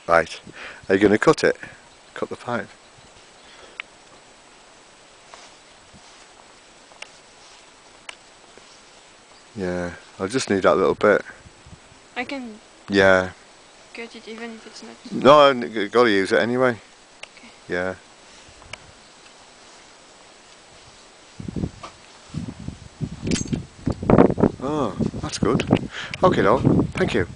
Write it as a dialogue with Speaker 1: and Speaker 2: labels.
Speaker 1: Right. Are you going to cut it? Cut the pipe? Yeah, I just need that little bit.
Speaker 2: I can
Speaker 1: Yeah.
Speaker 2: cut it even if it's not.
Speaker 1: No, I've got to use it anyway.
Speaker 2: Okay.
Speaker 1: Yeah. Oh, that's good. Okay, though. Thank you.